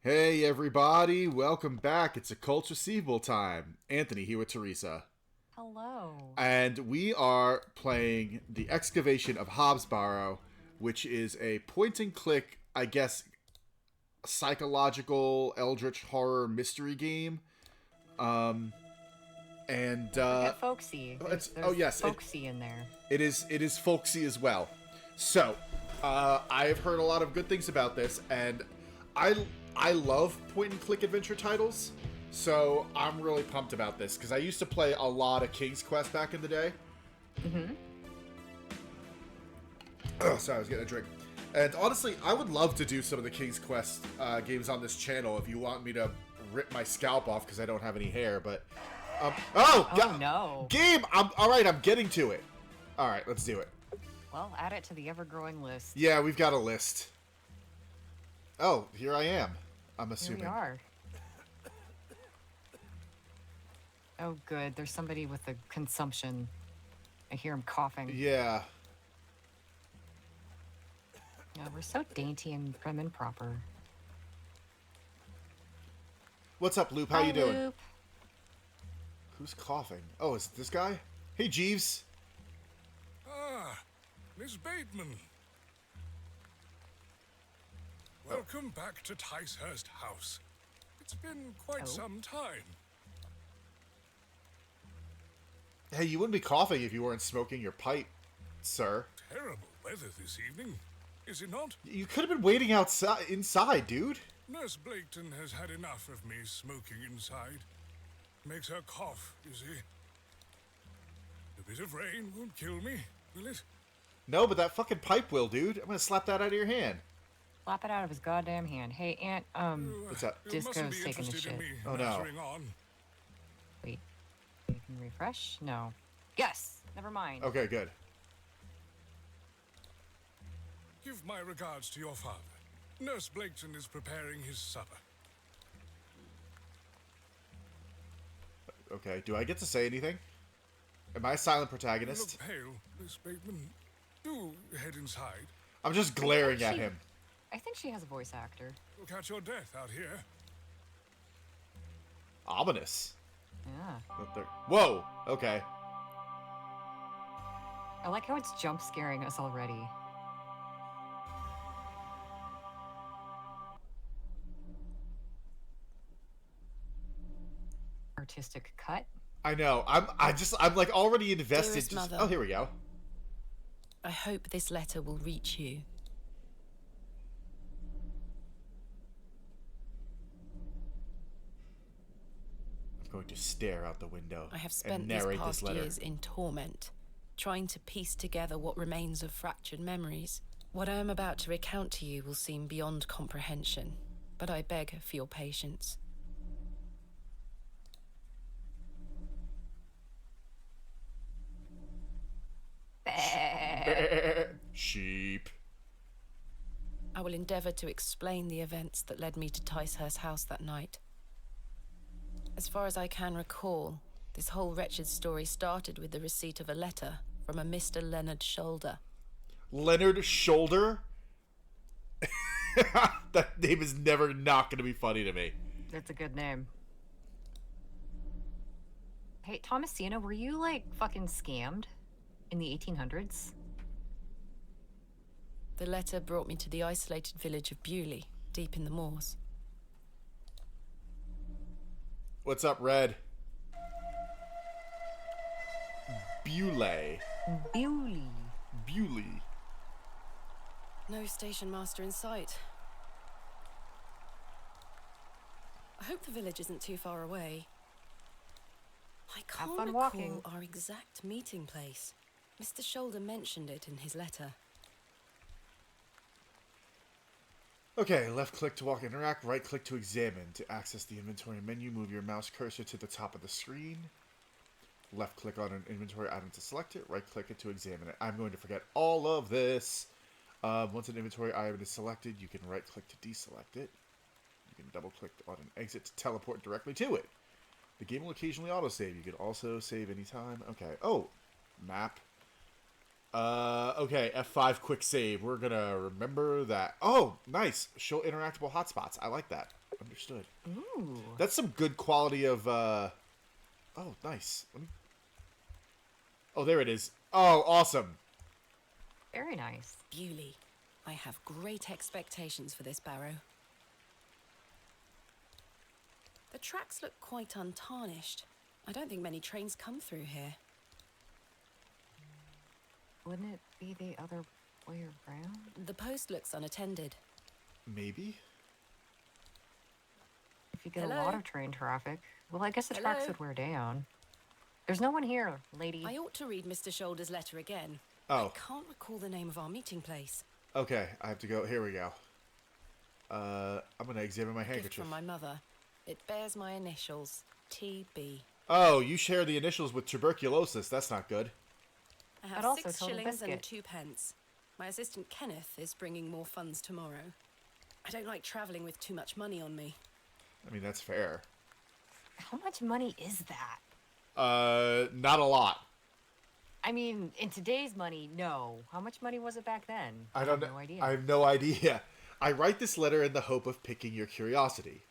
Hey everybody, welcome back. It's Occults Receivable time. Anthony here with Theresa. Hello. And we are playing the Excavation of Hob's Barrow, which is a point and click, I guess, psychological eldritch horror mystery game. And Forget folksy. There's yes, folksy in there. it is folksy as well. So, I have heard a lot of good things about this, and I love point and click adventure titles. So I'm really pumped about this because I used to play a lot of King's Quest back in the day. Oh, sorry, I was getting a drink. And honestly, I would love to do some of the King's Quest games on this channel if you want me to rip my scalp off because I don't have any hair. But No. Game. All right. I'm getting to it. All right, let's do it. Well, add it to the ever-growing list. Yeah, we've got a list. Oh, here I am. I'm assuming. Here we are. Oh, good. There's somebody with a consumption. I hear him coughing. Yeah. Yeah, we're so dainty and prim and proper. What's up, Loop? How Hi, you doing? Loop. Who's coughing? Oh, is it this guy? Hey, Jeeves. Ah, Miss Bateman. Welcome back to Ticehurst House. It's been quite some time. Hey, you wouldn't be coughing if you weren't smoking your pipe, sir. Terrible weather this evening, is it not? You could have been waiting inside, dude. Nurse Blaketon has had enough of me smoking inside. Makes her cough, you see. A bit of rain won't kill me, will it? No, but that fucking pipe will, dude. I'm gonna slap that out of your hand. Slap it out of his goddamn hand. Hey, Aunt, What's up? You Disco's mustn't be taking a interested in shit. me Oh, no. nattering on. Wait. You can refresh? No. Yes! Never mind. Okay, good. Give my regards to your father. Nurse Blaketon is preparing his supper. Okay, do I get to say anything? Am I a silent You protagonist? look pale, Miss Bateman. Do head inside. I'm just glaring at him. I think she has a voice actor. You'll catch your death out here. Ominous. Yeah. Whoa, okay. I like how it's jump scaring us already. Artistic cut. I know. I'm like already invested. Dearest mother. Oh, here we go. I hope this letter will reach you. I'm going to stare out the window. I have and spent these narrate past this letter. years in torment, trying to piece together what remains of fractured memories. What I am about to recount to you will seem beyond comprehension, but I beg for your patience. Sheep. I will endeavour to explain the events that led me to Ticehurst House that night. As far as I can recall, this whole wretched story started with the receipt of a letter from a Mr. Leonard Shoulder. Leonard Shoulder? That name is never not going to be funny to me. That's a good name. Hey, Thomasina, were you, like, fucking scammed in the 1800s? The letter brought me to the isolated village of Bewlay, deep in the moors. What's up, Red? Bewlay. Bewlay. Bewlay. No station master in sight. I hope the village isn't too far away. I can't fun recall walking. our exact meeting place. Mr. Shoulder mentioned it in his letter. Okay, left click to walk interact, right click to examine. To access the inventory menu, move your mouse cursor to the top of the screen. Left click on an inventory item to select it, right click it to examine it. I'm going to forget all of this. Once an inventory item is selected, you can right click to deselect it. You can double click on an exit to teleport directly to it. The game will occasionally autosave. You can also save anytime. Okay. Oh, map. Okay, F5 quick save. We're gonna remember that. Oh, nice. Show interactable hotspots. I like that. understood. Ooh. That's some good quality of, Oh, nice. Oh, there it is. Oh, awesome. Very nice. Bewlay, I have great expectations for this Barrow. The tracks look quite untarnished. I don't think many trains come through here. Wouldn't it be the other way around? The post looks unattended. Maybe? If you get Hello? a lot of train traffic. Well, I guess the tracks Hello? would wear down. There's no one here, lady. I ought to read Mr. Shoulder's letter again. Oh. I can't recall the name of our meeting place. Okay, I have to go. Here we go. I'm gonna examine my Gift handkerchief. from my mother. It bears my initials, TB. Oh, you share the initials with tuberculosis. That's not good. I have But also 6 total shillings and biscuit. 2 pence. My assistant Kenneth is bringing more funds tomorrow. I don't like travelling with too much money on me. I mean, that's fair. How much money is that? Not a lot. I mean, in today's money, no. How much money was it back then? I don't have know. no idea. I have no idea. I write this letter in the hope of piquing your curiosity.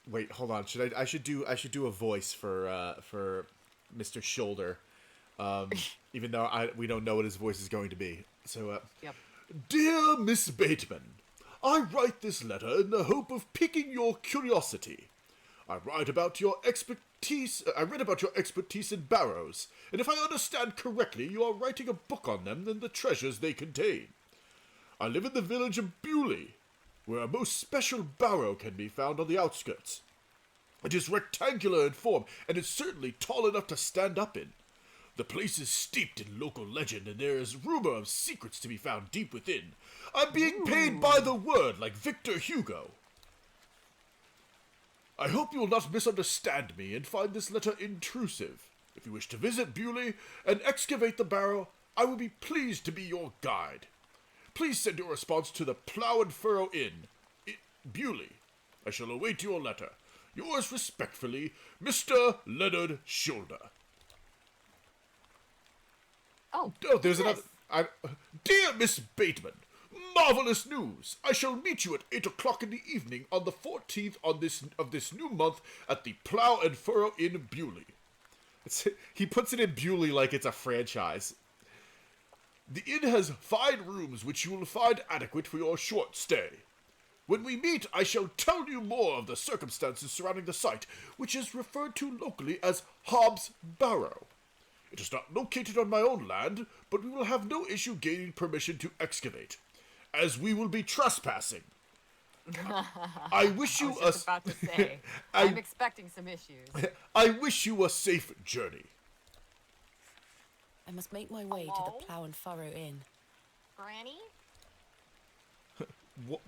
Wait, hold on. I should do a voice for Mr. Shoulder. Even though we don't know what his voice is going to be. So, Yep. Dear Miss Bateman, I write this letter in the hope of piquing your curiosity. I read about your expertise in barrows, and if I understand correctly, you are writing a book on them and the treasures they contain. I live in the village of Bewlay, where a most special barrow can be found on the outskirts. It is rectangular in form, and is certainly tall enough to stand up in. The place is steeped in local legend, and there is rumor of secrets to be found deep within. I'm being paid by the word, like Victor Hugo. I hope you will not misunderstand me and find this letter intrusive. If you wish to visit Bewlay and excavate the barrow, I will be pleased to be your guide. Please send your response to the Plough and Furrow Inn, Bewlay. I shall await your letter. Yours respectfully, Mr. Leonard Shoulder. Oh, There's yes. another. Dear Miss Bateman, marvelous news! I shall meet you at 8 o'clock in the evening on the 14th of this new month at the Plough and Furrow Inn, Bewlay. He puts it in Bewlay like it's a franchise. The inn has fine rooms which you will find adequate for your short stay. When we meet, I shall tell you more of the circumstances surrounding the site, which is referred to locally as Hob's Barrow. It is not located on my own land, but we will have no issue gaining permission to excavate, as we will be trespassing. I wish you I was just about to say, I'm expecting some issues. I wish you a safe journey. I must make my way to Hello? the Plough and Furrow Inn. Granny?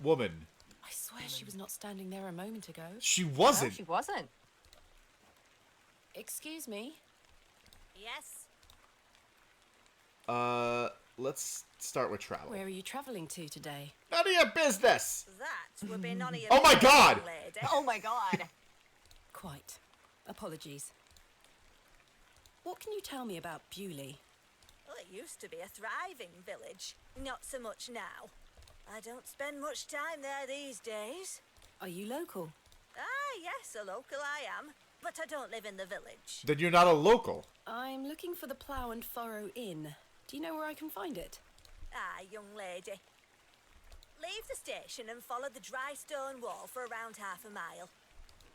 Woman. I swear she was not standing there a moment ago. She No, wasn't. she wasn't. Excuse me? Yes. Let's start with travel. Where are you travelling to today? None of your business. That would be none of your Oh my business, God! young lady. Oh my god. Quite. Apologies. What can you tell me about Bewlay? Well, it used to be a thriving village. Not so much now. I don't spend much time there these days. Are you local? Ah, yes, a local I am. But I don't live in the village. Then you're not a local. I'm looking for the Plough and Furrow Inn. Do you know where I can find it? Ah, young lady. Leave the station and follow the dry stone wall for around half a mile.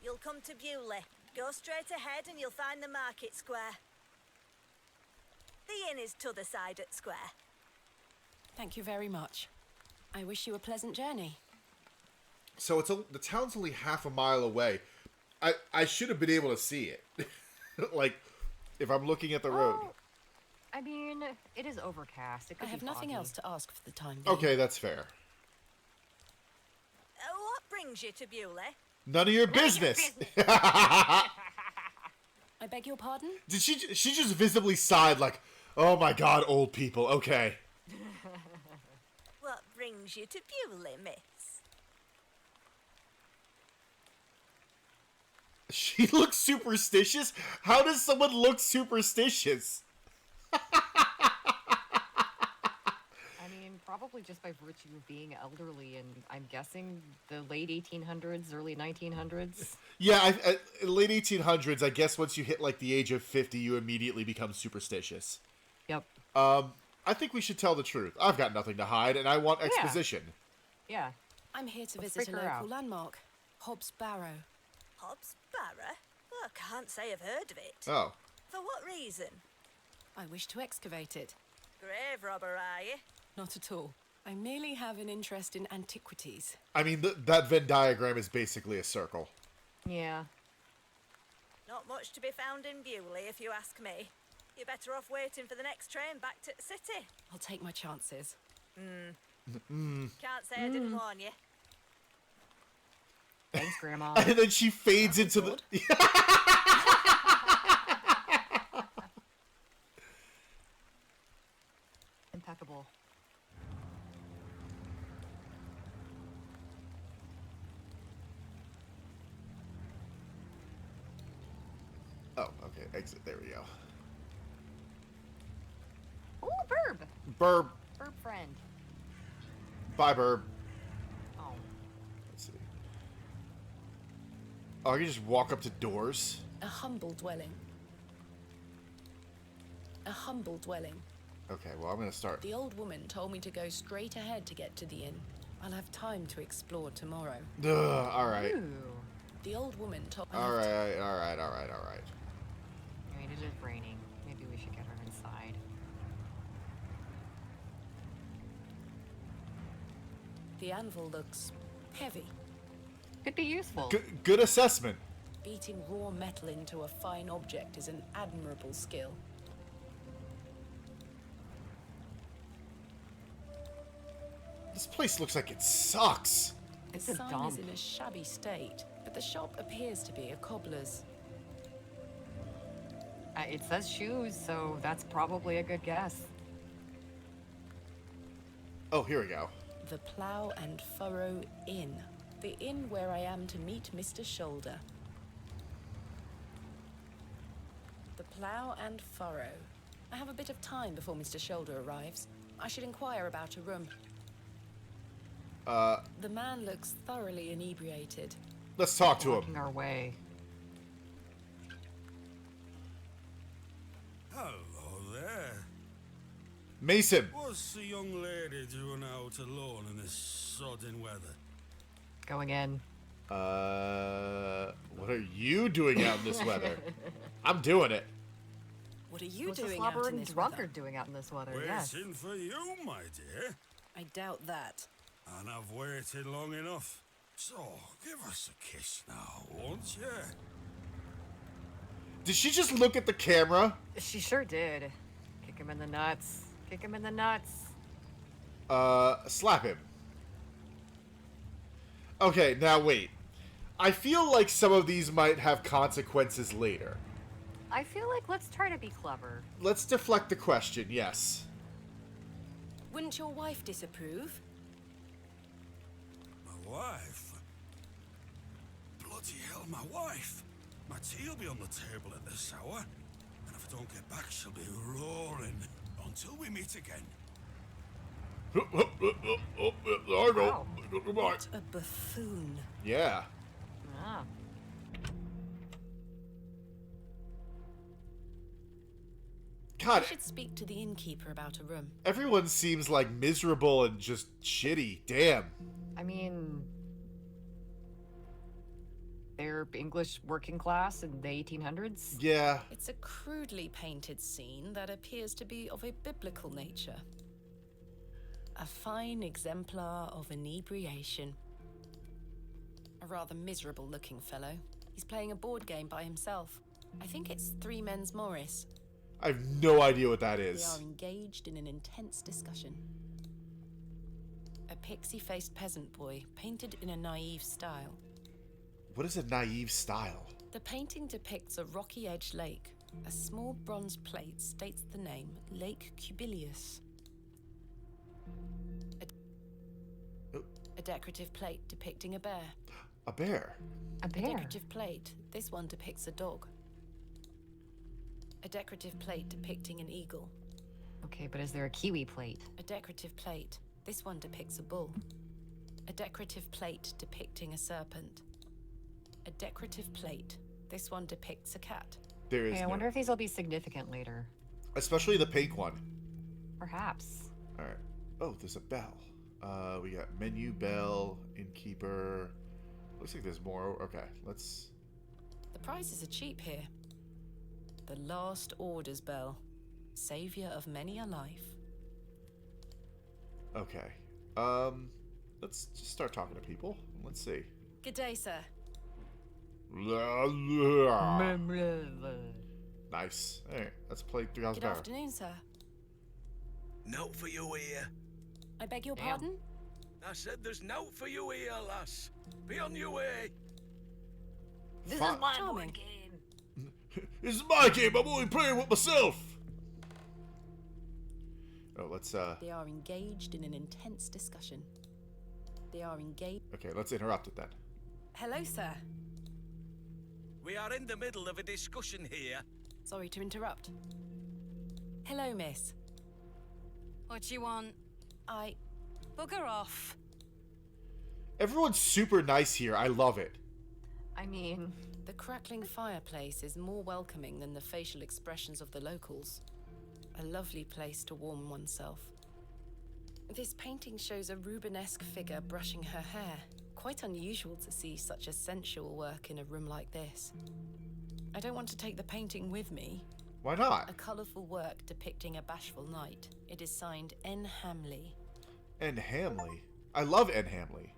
You'll come to Bewlay. Go straight ahead and you'll find the market square. The inn is t'other side at square. Thank you very much. I wish you a pleasant journey. So the town's only half a mile away. I should have been able to see it. Like, if I'm looking at the road. Well, I mean, it is overcast. It I could have be nothing foggy. else to ask for the time being. Okay, that's fair. What brings you to Bewlay? None of your business. I beg your pardon? Did she just visibly sighed like, oh my god, old people. Okay. What brings you to Bewlay, miss? She looks superstitious? How does someone look superstitious? I mean, probably just by virtue of being elderly, and I'm guessing the late 1800s, early 1900s. Yeah, late 1800s. I guess once you hit like the age of 50, you immediately become superstitious. Yep. I think we should tell the truth. I've got nothing to hide, and I want exposition. Yeah. I'm here to Let's visit a figure local out. landmark, Hobbs Barrow. Hobbs Barrow? Oh, I can't say I've heard of it. Oh. For what reason? I wish to excavate it. Grave robber, are you? Not at all. I merely have an interest in antiquities. I mean, that Venn diagram is basically a circle. Yeah. Not much to be found in Bewlay, if you ask me. You're better off waiting for the next train back to the city. I'll take my chances. Can't say I didn't warn you. Thanks, Grandma. And then she fades into the... Impeccable. Oh, okay. Exit. There we go. Oh, Burb! Burb. Burb friend. Bye, Burb. Oh. Let's see. Oh, I can just walk up to doors? A humble dwelling. A humble dwelling. Okay, well, I'm going to start. The old woman told me to go straight ahead to get to the inn. I'll have time to explore tomorrow. Ugh, all right. Ooh. The old woman told me... All right. I mean, it is raining. Maybe we should get her inside. The anvil looks heavy. Could be useful. Good assessment. Beating raw metal into a fine object is an admirable skill. This place looks like it sucks. It's The a sign dump. is in a shabby state, but the shop appears to be a cobbler's. It says shoes, so that's probably a good guess. Oh, here we go. The Plough and Furrow Inn. The inn where I am to meet Mr. Shoulder. The Plough and Furrow. I have a bit of time before Mr. Shoulder arrives. I should inquire about a room. The man looks thoroughly inebriated. Let's talk to Walking him. our way. Hello there. Mason. What's the young lady doing out alone in this sodding weather? Going in. What are you doing out in this weather? I'm doing it. What are you What's the doing out in slobbering this drunkard weather? doing out in this weather? Waiting Yes. for you, my dear. I doubt that. And I've waited long enough. So, give us a kiss now, won't you? Did she just look at the camera? She sure did. Kick him in the nuts. Kick him in the nuts. Slap him. Okay, now wait. I feel like some of these might have consequences later. I feel like let's try to be clever. Let's deflect the question, yes. Wouldn't your wife disapprove? My wife? Bloody hell, my wife. My tea'll be on the table at this hour. And if I don't get back, she'll be roaring. Until we meet again. I know. Goodbye. What a buffoon. Yeah. Ah. God, I should speak to the innkeeper about a room. everyone seems like miserable and just shitty. Damn. I mean, they're English working class in the 1800s. Yeah. It's a crudely painted scene that appears to be of a biblical nature. A fine exemplar of inebriation. A rather miserable looking fellow. He's playing a board game by himself. I think it's Three Men's Morris. I have no idea what that They is. are engaged in an intense discussion. A pixie-faced peasant boy, painted in a naive style. What is a naive style? The painting depicts a rocky-edged lake. A small bronze plate states the name Lake Cubilius. A decorative plate depicting a bear. A bear. A A bear. decorative plate. This one depicts a dog. A decorative plate depicting an eagle. Okay, but is there a kiwi plate? A decorative plate. This one depicts a bull. A decorative plate depicting a serpent. A decorative plate. This one depicts a cat. There is Hey, I wonder if these will be significant later. Especially the pink one. Perhaps. Alright. Oh, there's a bell. We got menu, bell, innkeeper. Looks like there's more. Okay, let's... The prices are cheap here. The Last Order's bell. Savior of many a life. Okay. Let's just start talking to people. Let's see. Good day, sir. Nice. Alright, let's play 3,000 Good Barrow. afternoon, sir. Note for you here. I beg your Damn. pardon? I said there's note for you here, lass. Be on your way. This Fi- is my Charming. board game. This is my game. I'm only playing with myself. Oh, let's They are engaged in an intense discussion. They are engaged. okay, let's interrupt it then. Hello, sir. We are in the middle of a discussion here. Sorry to interrupt. Hello, miss. What you want? I... Bugger off. Everyone's super nice here. I love it. I mean, The crackling fireplace is more welcoming than the facial expressions of the locals. A lovely place to warm oneself. This painting shows a Rubenesque figure brushing her hair. Quite unusual to see such a sensual work in a room like this. I don't want to take the painting with me. Why A not? colourful work depicting a bashful knight. It is signed N. Hamley. N. Hamley. I love N. Hamley.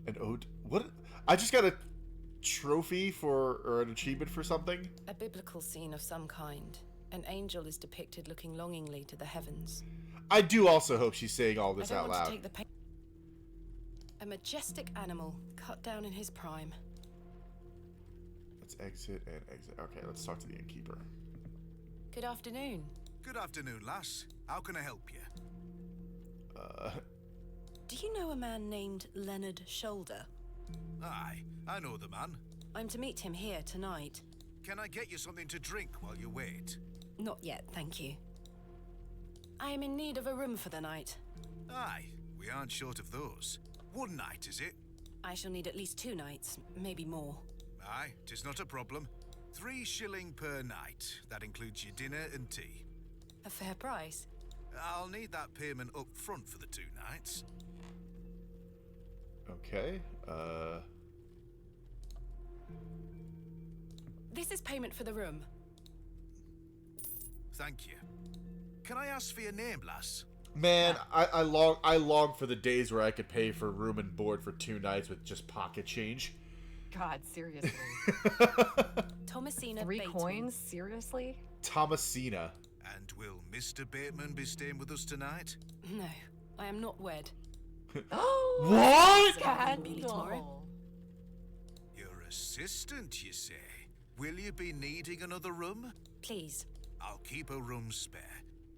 An ode. What? I just got a trophy for, or an achievement for something. A biblical scene of some kind. An angel is depicted looking longingly to the heavens. I do also hope she's saying all this I don't out want loud. to take the pain. A majestic animal, cut down in his prime. Let's exit and exit. Okay, let's talk to the innkeeper. Good afternoon. Good afternoon, lass. How can I help you? Do you know a man named Leonard Shoulder? Aye, I know the man. I'm to meet him here tonight. Can I get you something to drink while you wait? Not yet, thank you. I am in need of a room for the night. Aye, we aren't short of those. One night, is it? I shall need at least 2 nights, maybe more. Aye, 'tis not a problem. 3 shilling per night. That includes your dinner and tea. A fair price. I'll need that payment up front for the 2 nights. Okay. This is payment for the room. Thank you. Can I ask for your name, lass? Man, I long for the days where I could pay for room and board for 2 nights with just pocket change. God, seriously. Thomasina 3 Bateman. coins? Seriously? Thomasina. And will Mr. Bateman be staying with us tonight? No, I am not wed. What? Scandal. Your assistant, you say? Will you be needing another room? Please. I'll keep a room spare.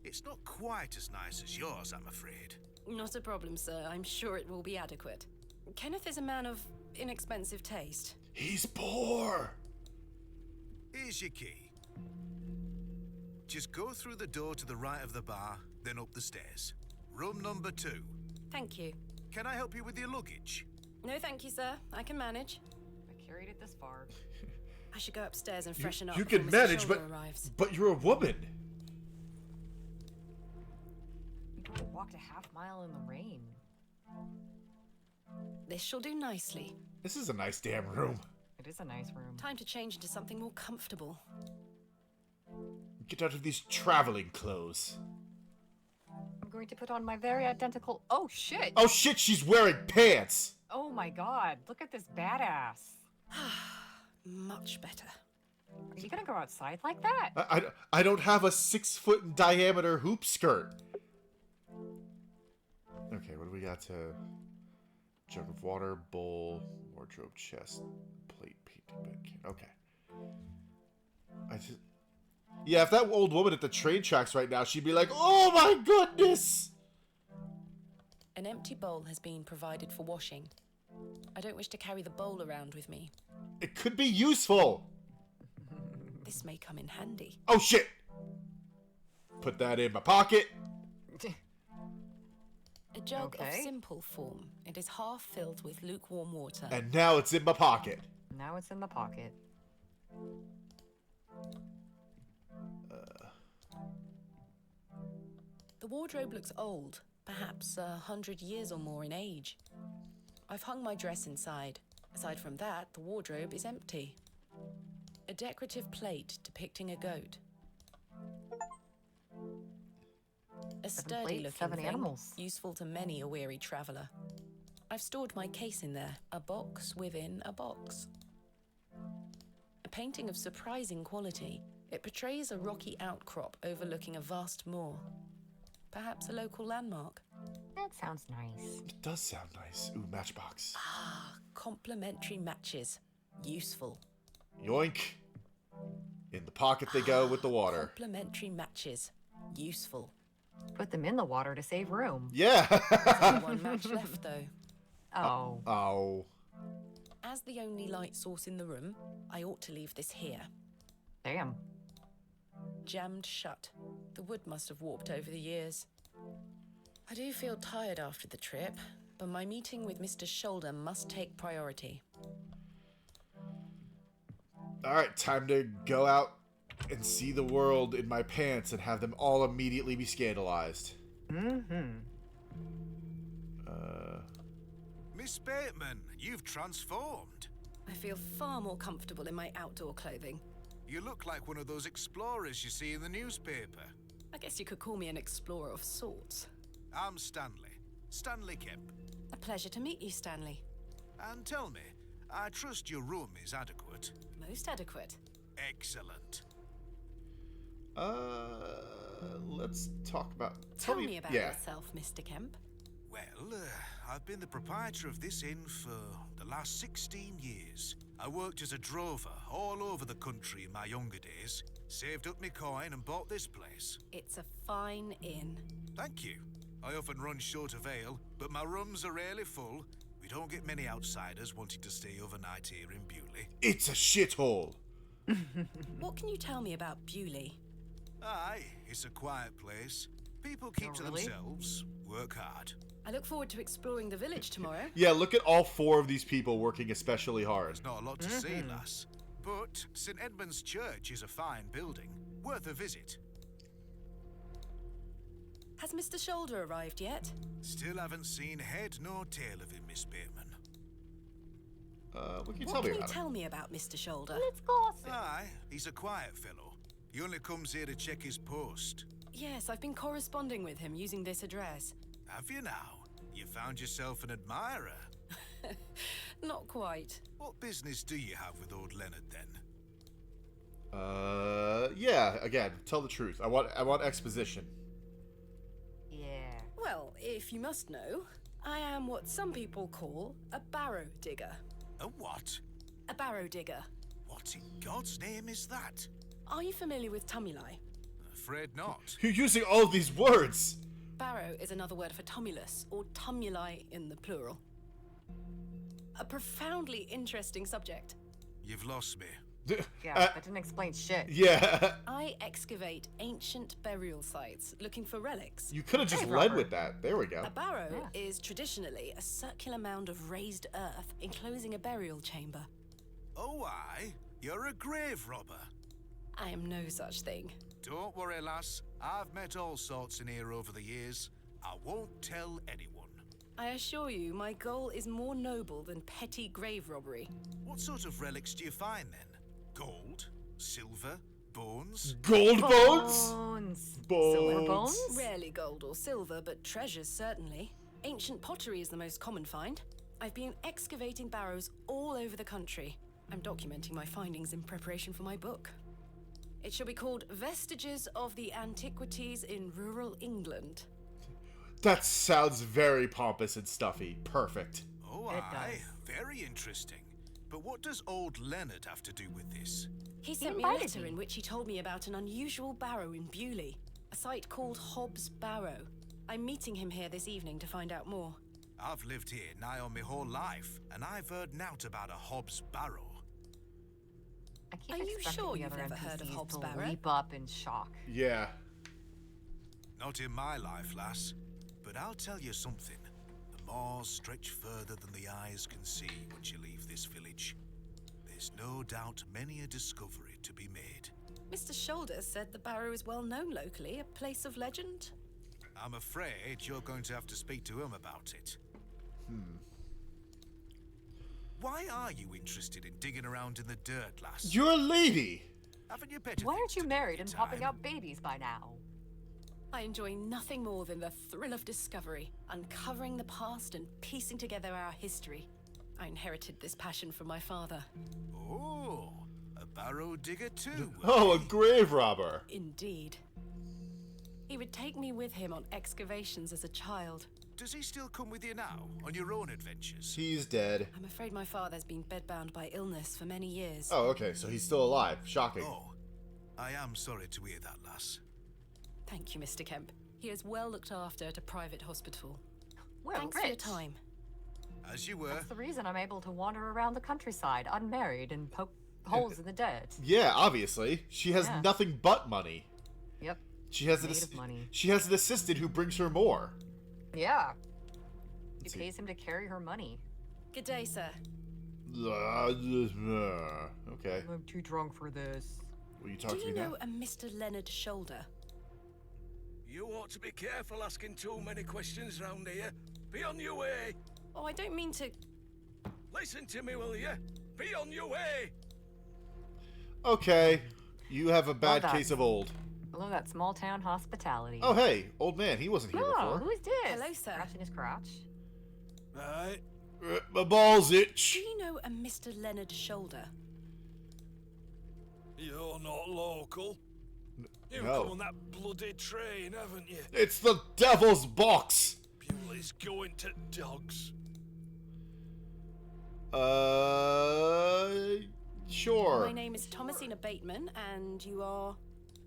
It's not quite as nice as yours, I'm afraid. Not a problem, sir. I'm sure it will be adequate. Kenneth is a man of inexpensive taste. He's poor. Here's your key. Just go through the door to the right of the bar, then up the stairs. Room number 2. Thank you. Can I help you with your luggage? No, thank you, sir. I can manage. I carried it this far. I should go upstairs and freshen up You before can Mr. manage, Shoulder but arrives. you're a woman. You could walked a half mile in the rain. This shall do nicely. This is a nice damn room. It is a nice room. Time to change into something more comfortable. Get out of these traveling clothes. I'm going to put on my very identical. Oh shit! Oh shit, she's wearing pants. Oh my god! Look at this badass. Much better. Are you gonna go outside like that? I don't have a 6 foot in diameter hoop skirt. Okay, what do we got to... Jug of water, bowl, wardrobe, chest, plate, painting, bed, can. Okay. Yeah, if that old woman at the train tracks right now, she'd be like, oh my goodness! An empty bowl has been provided for washing. I don't wish to carry the bowl around with me. It could be useful! This may come in handy. Oh shit! Put that in my pocket. A jug of Okay. simple form. It is half filled with lukewarm water. And now it's in my pocket. Now it's in the pocket. The wardrobe looks old, perhaps 100 years or more in age. I've hung my dress inside. Aside from that, the wardrobe is empty. A decorative plate depicting a goat. A sturdy plate, looking 7 thing, animals. useful to many a weary traveller. I've stored my case in there, a box within a box. A painting of surprising quality. It portrays a rocky outcrop overlooking a vast moor. Perhaps a local landmark. That sounds nice. It does sound nice. Ooh, matchbox. Complementary matches. Useful. Yoink. In the pocket they go with the water. Complementary matches. Useful. Put them in the water to save room. Yeah. There's only one match left, though. Oh. Oh. As the only light source in the room, I ought to leave this here. Damn. Jammed shut. The wood must have warped over the years. I do feel tired after the trip, but my meeting with Mr. Shoulder must take priority. Alright, time to go out and see the world in my pants and have them all immediately be scandalized. Mm-hmm. Miss Bateman, you've transformed. I feel far more comfortable in my outdoor clothing. You look like one of those explorers you see in the newspaper. I guess you could call me an explorer of sorts. I'm Stanley. Stanley Kemp. A pleasure to meet you, Stanley. And tell me, I trust your room is adequate. Most adequate. Excellent. Let's talk about... Tell me about yeah. yourself, Mr. Kemp. Well, I've been the proprietor of this inn for the last 16 years. I worked as a drover all over the country in my younger days, saved up my coin and bought this place. It's a fine inn. Thank you. I often run short of ale, but my rooms are rarely full. We don't get many outsiders wanting to stay overnight here in Bewlay. It's a shithole. What can you tell me about Bewlay? Aye, it's a quiet place. People keep to really? themselves, work hard. I look forward to exploring the village tomorrow. Yeah, look at all 4 of these people working especially hard. There's not a lot to see, lass. But St. Edmund's Church is a fine building, worth a visit. Has Mr. Shoulder arrived yet? Still haven't seen head nor tail of him, Miss Bateman. What can you What tell me can you about him? tell me about Mr. Shoulder? Let's gossip. Aye, he's a quiet fellow. He only comes here to check his post. Yes, I've been corresponding with him using this address. Have you now? You found yourself an admirer. Not quite. What business do you have with old Leonard, then? Yeah, again, tell the truth. I want exposition. Yeah. Well, if you must know, I am what some people call a barrow digger. A what? A barrow digger. What in God's name is that? Are you familiar with tumuli? Afraid not. You're using all of these words! Barrow is another word for tumulus, or tumuli in the plural. A profoundly interesting subject. You've lost me. Yeah, that didn't explain shit. Yeah. I excavate ancient burial sites looking for relics. You could have just Hey, led Robert. with that. There we go. A barrow Yeah. is traditionally a circular mound of raised earth enclosing a burial chamber. Oh, aye? You're a grave robber. I am no such thing. Don't worry, lass. I've met all sorts in here over the years. I won't tell anyone. I assure you, my goal is more noble than petty grave robbery. What sort of relics do you find, then? Gold? Silver? Bones? Gold bones? Bones. Bones. Silver bones? Rarely gold or silver, but treasures certainly. Ancient pottery is the most common find. I've been excavating barrows all over the country. I'm documenting my findings in preparation for my book. It shall be called Vestiges of the Antiquities in Rural England. That sounds very pompous and stuffy. Perfect. Oh, It aye. does. Very interesting. But what does old Leonard have to do with this? He sent me a invited letter me. in which he told me about an unusual barrow in Bewlay, a site called Hob's Barrow. I'm meeting him here this evening to find out more. I've lived here nigh on my whole life, and I've heard naught about a Hobbs Barrow. I keep Are you expecting sure the you've other never heard of NPCs Hobbs to Barrow? leap up in shock. Yeah. Not in my life, lass. But I'll tell you something. The moors stretch further than the eyes can see once you leave this village. There's no doubt many a discovery to be made. Mr. Shoulder said the Barrow is well known locally, a place of legend. I'm afraid you're going to have to speak to him about it. Why are you interested in digging around in the dirt, lass? You're a lady! Haven't you better Why things aren't you to do married with and your popping time? out babies by now? I enjoy nothing more than the thrill of discovery, uncovering the past and piecing together our history. I inherited this passion from my father. Oh, a barrow digger too. Oh, a grave robber! Indeed. He would take me with him on excavations as a child. Does he still come with you now, on your own adventures? He's dead. I'm afraid my father's been bedbound by illness for many years. Oh, okay, so he's still alive. Shocking. Oh, I am sorry to hear that, lass. Thank you, Mr. Kemp. He is well looked after at a private hospital. Well, Thanks for your time. As you were. That's the reason I'm able to wander around the countryside unmarried and poke holes in the dirt. Yeah, obviously. She has Yeah. nothing but money. Yep. She has Made of money. She has an assistant who brings her more. Yeah. She Let's see. pays him to carry her money. Good day, sir. Okay. I'm too drunk for this. Will you talk Do to you me know now? a Mr. Leonard Shoulder? You ought to be careful asking too many questions round here. Be on your way. Oh, I don't mean to... Listen to me, will you? Be on your way. Okay. You have a bad that. case of old. I love that small town hospitality. Oh, hey, old man. He wasn't here Oh, before. who's this? Hello, sir. Scratching his crotch. Right. My balls Do itch. you know a Mr. Leonard Shoulder? You're not local. You've no. come on that bloody train, haven't you? It's the devil's box. Bewlay's going to dogs. Sure. My name is Thomasina Bateman, and you are...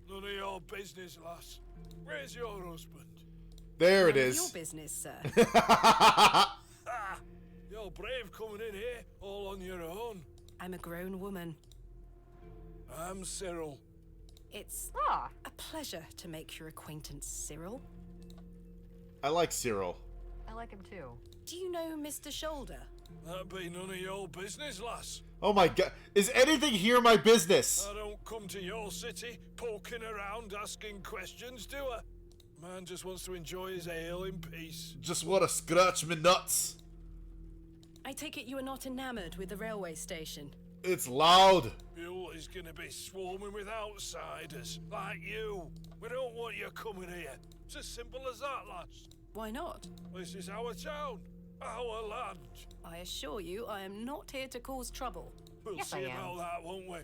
None of your business, lass. Where's your husband? There it None of is. your business, sir. Ah! You're brave coming in here, all on your own. I'm a grown woman. I'm Cyril. It's Ah, a pleasure to make your acquaintance, Cyril. I like Cyril. I like him too. Do you know Mr. Shoulder? That be none of your business, lass. Oh my god. Is anything here my business? I don't come to your city poking around asking questions, do I? Man just wants to enjoy his ale in peace. Just want to scratch me nuts. I take it you are not enamored with the railway station. It's loud. Bewlay's gonna be swarming with outsiders, like you. We don't want you coming here. It's as simple as that, lass. Why not? This is our town, our land. I assure you, I am not here to cause trouble. We'll Yes, see I am. about that, won't we?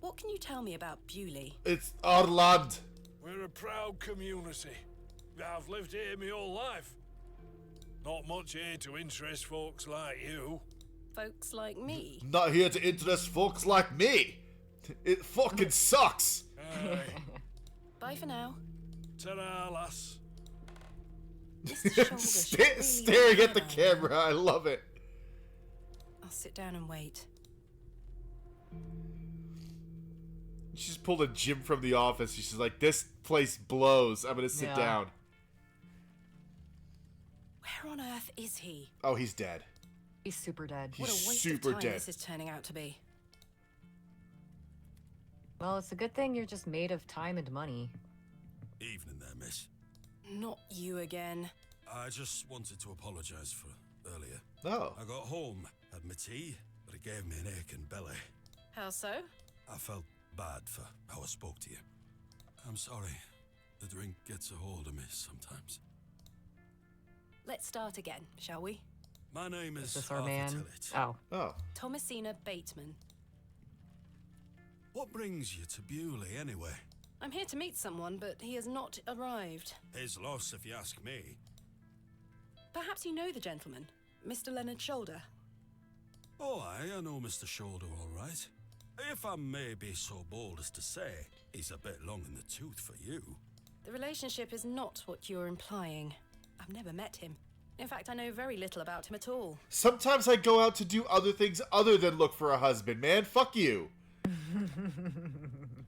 What can you tell me about Bewlay? It's our land. We're a proud community. I've lived here my whole life. Not much here to interest folks like you. Folks like me. Not here to interest folks like me. It fucking sucks. Aye. Bye for now. Ta-ra, lass. Mr. Shoulder should really Staring at the have- camera. I love it. I'll sit down and wait. She just pulled a Jim from The Office. She's like, this place blows. I'm gonna sit Yeah. down. Where on earth is he? Oh, he's dead. He's super dead. What a He's waste super of time dead. this is turning out to be. Well, it's a good thing you're just made of time and money. Evening there, miss. Not you again. I just wanted to apologise for earlier. Oh. I got home, had my tea, but it gave me an aching belly. How so? I felt bad for how I spoke to you. I'm sorry. The drink gets a hold of me sometimes. Let's start again, shall we? My name is Is this our Arthur man? Tillett. Oh. Oh. Thomasina Bateman. What brings you to Bewlay, anyway? I'm here to meet someone, but he has not arrived. His loss, if you ask me. Perhaps you know the gentleman, Mr. Leonard Shoulder. Oh, I know Mr. Shoulder all right. If I may be so bold as to say, he's a bit long in the tooth for you. The relationship is not what you're implying. I've never met him. In fact, I know very little about him at all. Sometimes I go out to do other things other than look for a husband, man. Fuck you.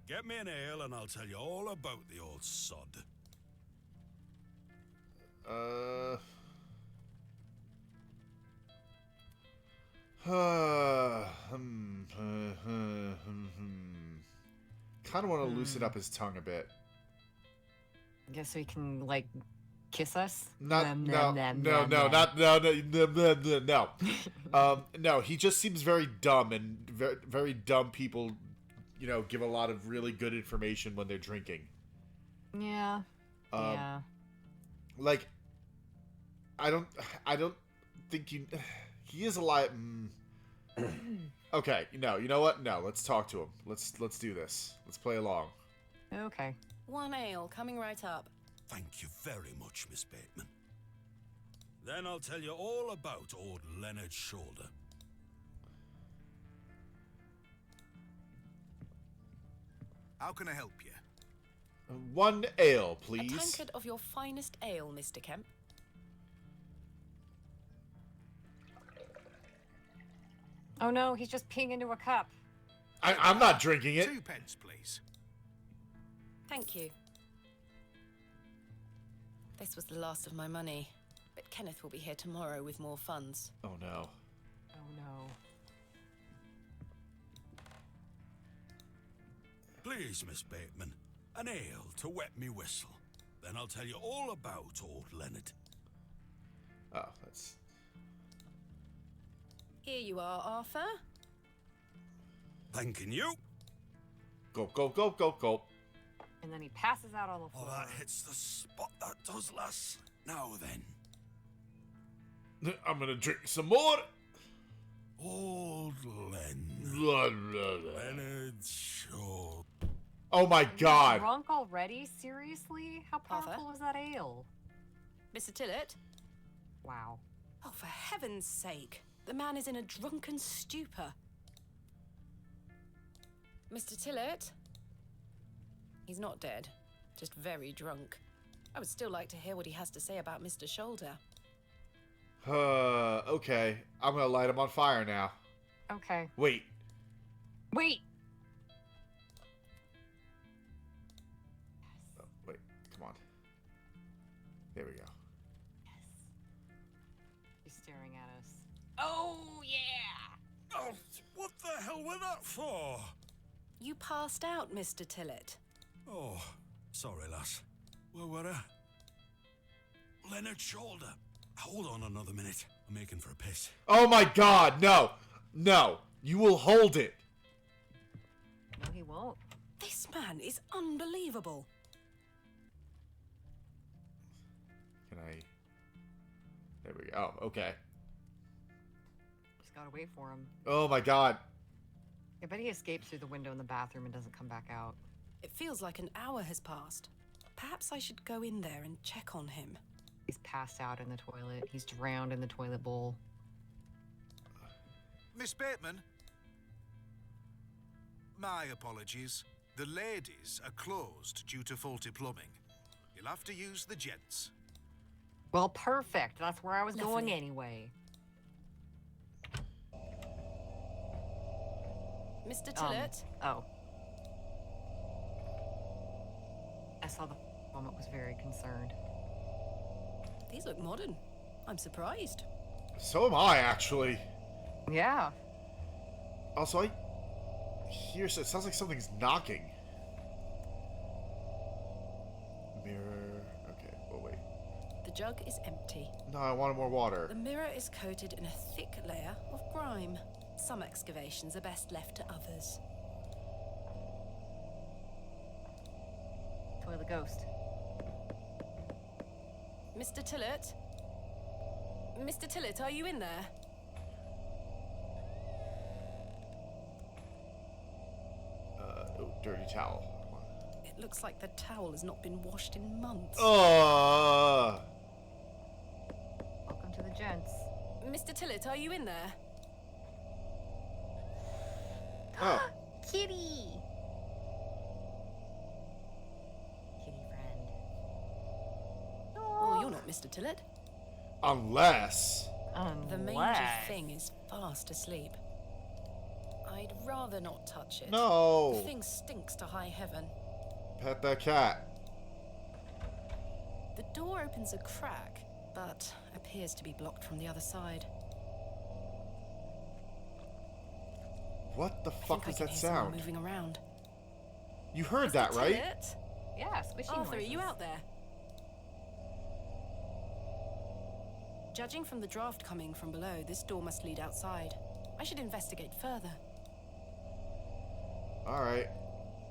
Get me an ale and I'll tell you all about the old sod. Kind of want to loosen up his tongue a bit. Guess we can, like, kiss us? Not Nom, no nom, no nom, no nom, not no no. No, he just seems very dumb, and very, very dumb people, you know, give a lot of really good information when they're drinking. Yeah. Yeah. Like, I don't think you. He is a lie. Okay, no, you know what? No, let's talk to him. Let's do this. Let's play along. Okay. 1 ale, coming right up. Thank you very much, Miss Bateman. Then I'll tell you all about old Leonard's shoulder. How can I help you? 1 ale, A please. tankard of your finest ale, Mr. Kemp. Oh no, he's just peeing into a cup. I'm not drinking it. 2 pence, please. Thank you. This was the last of my money, but Kenneth will be here tomorrow with more funds. Oh no. Oh no. Please, Miss Bateman, an ale to wet me whistle. Then I'll tell you all about old Leonard. Oh, that's. Here you are, Arthur. Thanking you. Gulp, gulp, gulp, gulp, gulp. And then he passes out on the Oh, floor. that hits the spot, that does, lass. Now then. I'm gonna drink some more. Old Len. Blah, blah, blah. Leonard Shaw. Oh my god. Drunk already? Seriously? How Arthur? powerful is that ale? Mr. Tillett? Wow. Oh, for heaven's sake. The man is in a drunken stupor. Mr. Tillett? He's not dead, just very drunk. I would still like to hear what he has to say about Mr. Shoulder. Okay. I'm gonna light him on fire now. Okay. Wait. Wait! Oh, wait. Come on. There we go. He's staring at us. Oh, yeah! Oh, what the hell was that for? You passed out, Mr. Tillett. Oh, sorry, lass. Where were I? Leonard's shoulder. Hold on another minute. I'm making for a piss. Oh my god, no! No! You will hold it! No, he won't. This man is unbelievable. Can I... There we go. Oh, okay. Just gotta wait for him. Oh my god. I bet he escapes through the window in the bathroom and doesn't come back out. It feels like an hour has passed. Perhaps I should go in there and check on him. He's passed out in the toilet. He's drowned in the toilet bowl. Miss Bateman? My apologies. The ladies are closed due to faulty plumbing. You'll have to use the gents. Well, perfect. That's where I was going Lovely. anyway. Mr. Tillett? Oh. I saw the moment, was very concerned. These look modern. I'm surprised. So am I, actually. Yeah. Also, I hear... It sounds like something's knocking. Mirror... Okay, oh wait. The jug is empty. No, I wanted more water. The mirror is coated in a thick layer of grime. Some excavations are best left to others. Toilet ghost. Mr. Tillett? Mr. Tillett, are you in there? Oh, dirty towel. It looks like the towel has not been washed in months. Oh. Welcome to the gents. Mr. Tillett, are you in there? Oh. Kitty! Kitty friend. Oh, you're not Mr. Tillett. Unless... The mangy thing is fast asleep. I'd rather not touch it. No. The thing stinks to high heaven. Pet that cat. The door opens a crack, but appears to be blocked from the other side. What the fuck was I can that hear someone sound? moving around. You heard that, right? Tillet? Yeah, squishy Arthur, are noises. you out there? Judging from the draft coming from below, this door must lead outside. I should investigate further. Alright.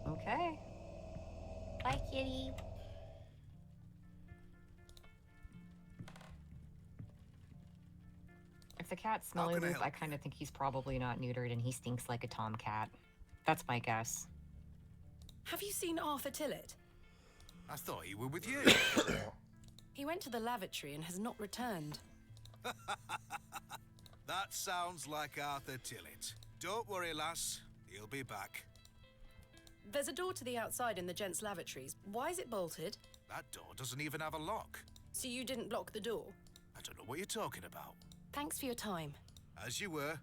Okay. Bye, kitty. If the cat's smelly can I loop, help I kind of think he's probably not neutered and he stinks like a tomcat. That's my guess. Have you seen Arthur Tillet? I thought he were with you. He went to the lavatory and has not returned. That sounds like Arthur Tillet. Don't worry, lass. He'll be back. There's a door to the outside in the gents' lavatories. Why is it bolted? That door doesn't even have a lock. So you didn't block the door? I don't know what you're talking about. Thanks for your time. As you were.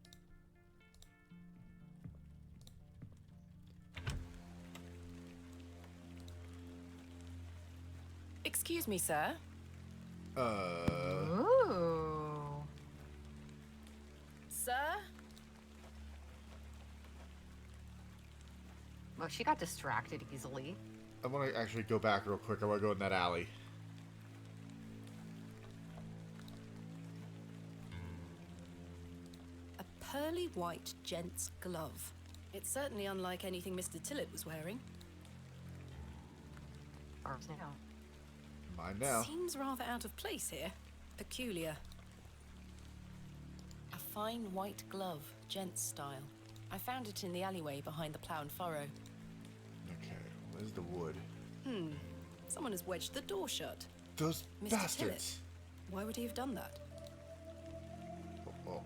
Excuse me, sir. Ooh. Sir? Well, she got distracted easily. I want to actually go back real quick. I want to go in that alley. A pearly white gent's glove. It's certainly unlike anything Mr. Tillet was wearing. Ours now. Mine now. Seems rather out of place here. Peculiar. A fine white glove, gent's style. I found it in the alleyway behind the plough and furrow. Okay, where's the wood? Someone has wedged the door shut. Those Mr. bastards. Tillet. Why would he have done that? Oh,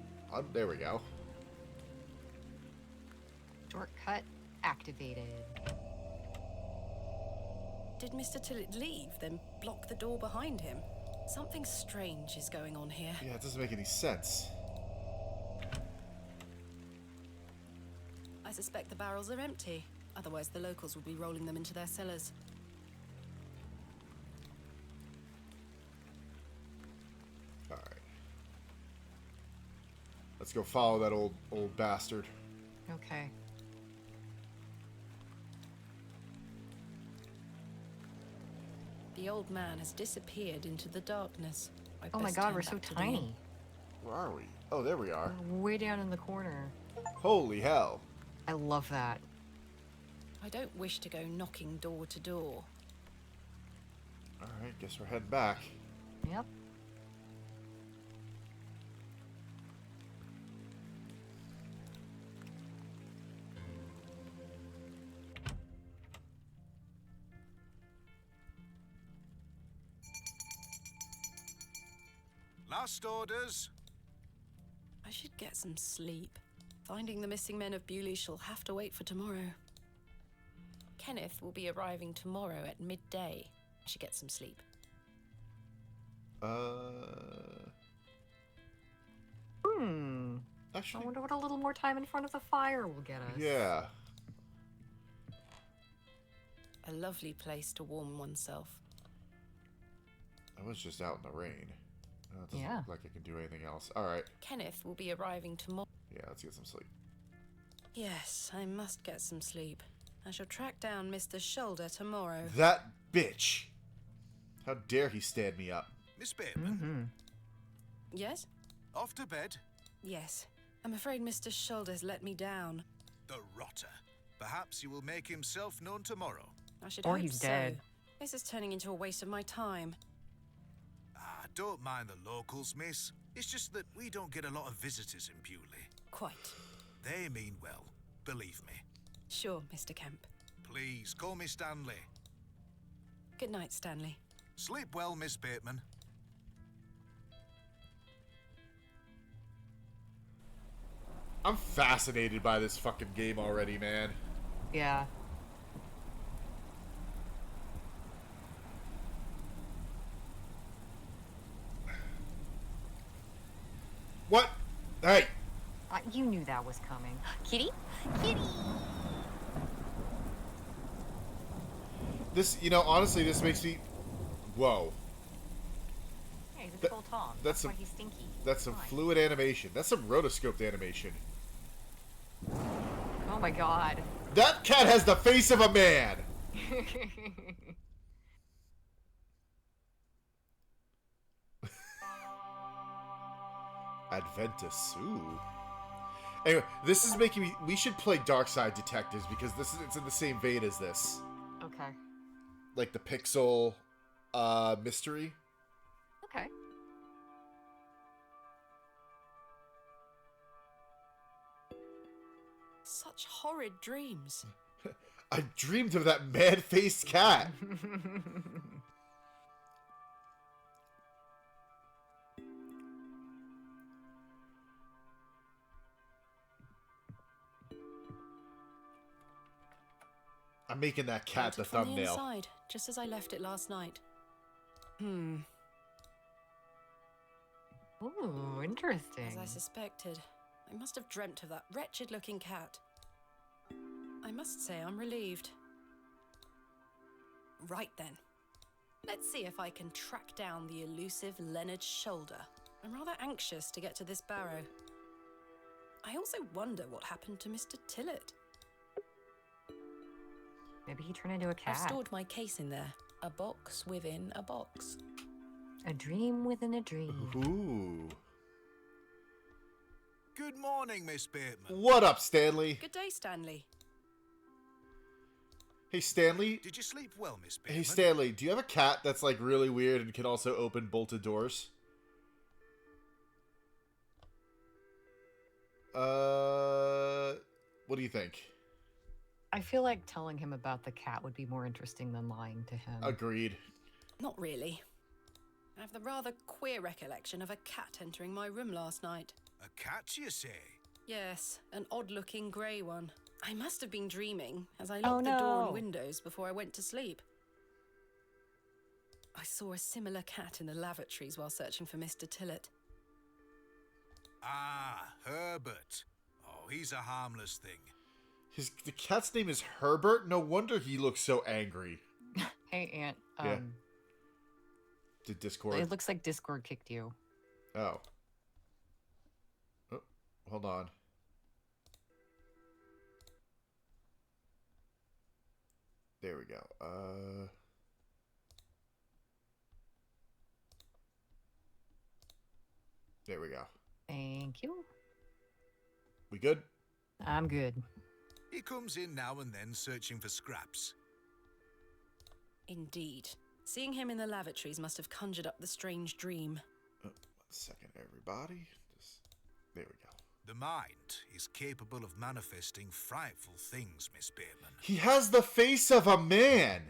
there we go. Shortcut activated. Did Mr. Tillet leave, then block the door behind him? Something strange is going on here. Yeah, it doesn't make any sense. I suspect the barrels are empty. Otherwise, the locals would be rolling them into their cellars. Alright. Let's go follow that old bastard. Okay. The old man has disappeared into the darkness. I Oh my best god, turn we're so back to the tiny. inn. Where are we? Oh, there we are. We're way down in the corner. Holy hell. I love that. I don't wish to go knocking door to door. Alright, guess we're heading back. Yep. Last orders. I should get some sleep. Finding the missing men of Bewlay shall have to wait for tomorrow. Kenneth will be arriving tomorrow at midday. I should get some sleep. I Actually, wonder what a little more time in front of the fire will get us. yeah. A lovely place to warm oneself. I was just out in the rain. It doesn't Yeah. look like I can do anything else. Alright. Kenneth will be arriving tomorrow. Yeah, let's get some sleep. Yes, I must get some sleep. I shall track down Mr. Shoulder tomorrow. That bitch! How dare he stand me up? Miss Bateman, Yes? off to bed. Yes. I'm afraid Mr. Shoulder's let me down. The rotter. Perhaps he will make himself known tomorrow. I should Or hope he's so. dead. This is turning into a waste of my time. Ah, don't mind the locals, miss. It's just that we don't get a lot of visitors in Bewlay. Quite. They mean well, believe me. Sure, Mr. Kemp. Please, call me Stanley. Good night, Stanley. Sleep well, Miss Bateman. I'm fascinated by this fucking game already, man. Yeah. What? Hey! You knew that was coming. Kitty? Kitty! This, honestly, this makes me... Whoa. Typical Tom. that's That's why some- he's stinky. That's some Fine. fluid animation. That's some rotoscoped animation. Oh my god. That cat has the face of a man. Adventus. Ooh. Anyway, this is making me. We should play Dark Side Detectives because it's in the same vein as this, Okay. like the pixel mystery. Okay. Such horrid dreams. I dreamed of that mad-faced cat. I'm making that cat the Painted from the thumbnail. inside, just as I left it last night. Hmm. Ooh, interesting. As I suspected, I must have dreamt of that wretched-looking cat. I must say I'm relieved. Right then. Let's see if I can track down the elusive Leonard Shoulder. I'm rather anxious to get to this barrow. I also wonder what happened to Mr. Tillett. Maybe he turned into a I've cat. stored my case in there. A box within a box. A dream within a dream. Ooh. Good morning, Miss Bateman. What up, Stanley? Good day, Stanley. Hey, Stanley. Did you sleep well, Miss Bateman? Hey, Stanley. Do you have a cat that's like really weird and can also open bolted doors? What do you think? I feel like telling him about the cat would be more interesting than lying to him. Agreed. Not really. I have the rather queer recollection of a cat entering my room last night. A cat, you say? Yes, an odd-looking grey one. I must have been dreaming as I Oh, locked the door no. and windows before I went to sleep. I saw a similar cat in the lavatories while searching for Mr. Tillett. Ah, Herbert. Oh, he's a harmless thing. The cat's name is Herbert? No wonder he looks so angry. Hey, Aunt. Yeah. Did Discord? It looks like Discord kicked you. Oh. Oh, hold on. There we go. There we go. Thank you. We good? I'm good. He comes in now and then searching for scraps. Indeed. Seeing him in the lavatories must have conjured up the strange dream. 1 second, everybody. There we go. The mind is capable of manifesting frightful things, Miss Bateman. He has the face of a man.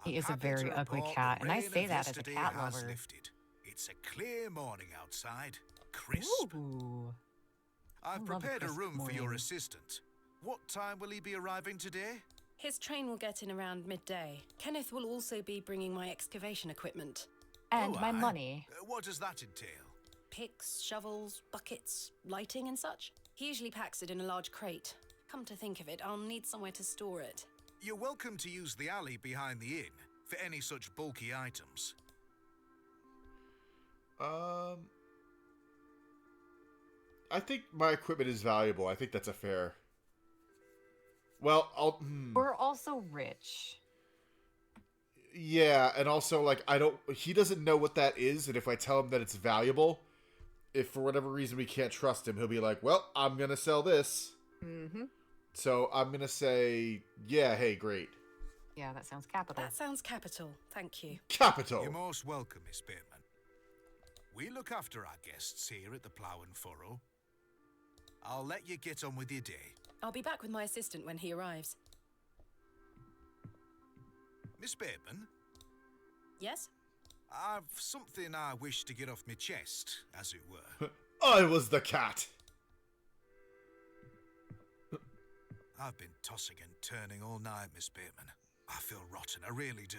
He I'm is a happy very to ugly report cat, the and I rain say of that as a yesterday cat has lover. lifted. It's a clear morning outside. Crisp. Ooh. I've I love a prepared a crisp room for your morning. assistant. What time will he be arriving today? His train will get in around midday. Kenneth will also be bringing my excavation equipment. And Oh, my aye. money. What does that entail? Picks, shovels, buckets, lighting and such. He usually packs it in a large crate. Come to think of it, I'll need somewhere to store it. You're welcome to use the alley behind the inn for any such bulky items. I think my equipment is valuable. I think that's a fair. Well, We're also rich. Yeah, and also like he doesn't know what that is, and if I tell him that it's valuable, if for whatever reason we can't trust him, he'll be like, "Well, I'm gonna sell this." Mm-hmm. So I'm gonna say, "Yeah, hey, great, Yeah, that sounds capital. That sounds capital, thank you. capital." You're most welcome, Miss Bateman. We look after our guests here at the Plough and Furrow. I'll let you get on with your day. I'll be back with my assistant when he arrives. Miss Bateman, Yes? I've something I wish to get off my chest, as it were. I was the cat. I've been tossing and turning all night, Miss Bateman. I feel rotten, I really do.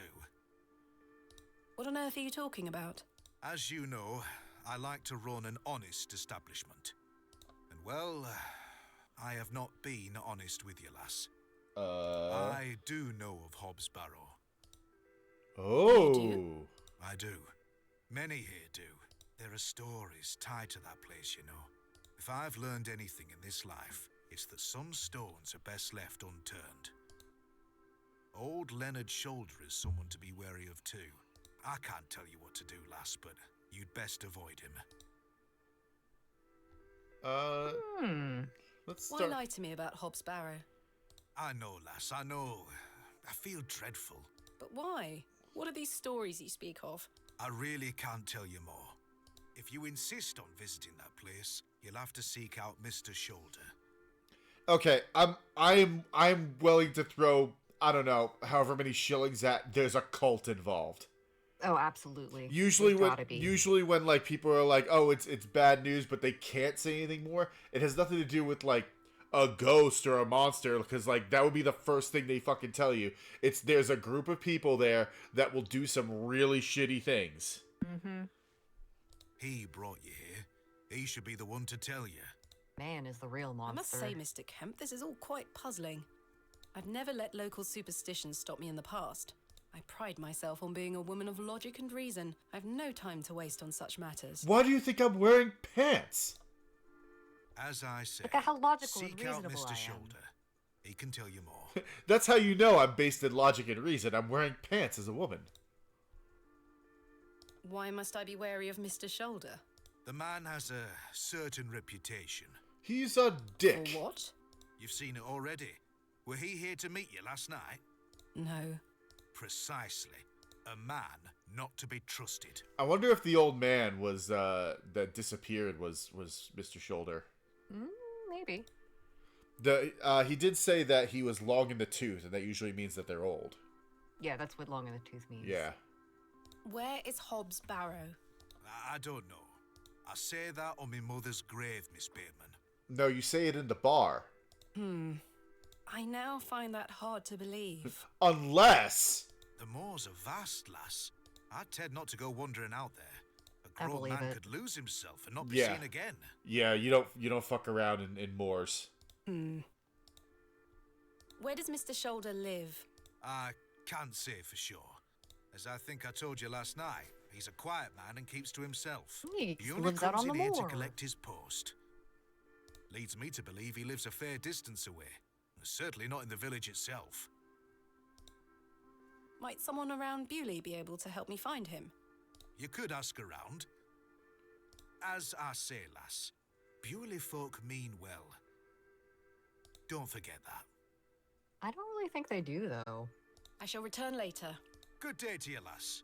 What on earth are you talking about? As you know, I like to run an honest establishment. And well, I have not been honest with you, lass. I do know of Hobbs Barrow. Oh. You I do. Many here do. There are stories tied to that place, you know. If I've learned anything in this life, it's that some stones are best left unturned. Old Leonard Shoulder is someone to be wary of too. I can't tell you what to do, lass, but you'd best avoid him. Let's Why start. lie to me about Hobbs Barrow? I know, lass, I know. I feel dreadful. But why? What are these stories you speak of? I really can't tell you more. If you insist on visiting that place, you'll have to seek out Mr. Shoulder. Okay, I'm willing to throw, I don't know, however many shillings at there's a cult involved. Oh, absolutely. Usually There's gotta be. usually when like people are like, "Oh, it's bad news," but they can't say anything more, it has nothing to do with like a ghost or a monster, because like that would be the first thing they fucking tell you. It's there's a group of people there that will do some really shitty things. Mm-hmm. He brought you here. He should be the one to tell you. Man is the real I must monster. say, Mr. Kemp, this is all quite puzzling. I've never let local superstitions stop me in the past. I pride myself on being a woman of logic and reason. I've no time to waste on such matters. Why do you think I'm wearing pants? As I said, Look at how logical and seek out reasonable Mr. I am. Shoulder. He can tell you more. That's how you know I'm based in logic and reason. I'm wearing pants as a woman. Why must I be wary of Mr. Shoulder? The man has a certain reputation. He's a dick. For what? You've seen it already. Were he here to meet you last night? No. Precisely. A man not to be trusted. I wonder if the old man was that disappeared was Mr. Shoulder. Maybe. He did say that he was long in the tooth, and that usually means that they're old. Yeah, that's what long in the tooth means. Yeah. Where is Hobbs Barrow? I don't know. I say that on my mother's grave, Miss Bateman. No, you say it in the bar. I now find that hard to believe. Unless... The moors are vast, lass. I'd tend not to go wandering out there. A I grown believe man it. could lose himself and not be Yeah. seen again. Yeah, you don't fuck around in moors. Where does Mr. Shoulder live? I can't say for sure. As I think I told you last night, he's a quiet man and keeps to himself. He He only lives out comes on in the here to moor. collect his post. Leads me to believe he lives a fair distance away. Certainly not in the village itself. Might someone around Bewlay be able to help me find him? You could ask around. As I say, lass, Bewlay folk mean well. Don't forget that. I don't really think they do, though. I shall return later. Good day to you, lass.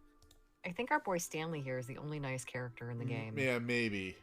I think our boy Stanley here is the only nice character in the game. Yeah, maybe.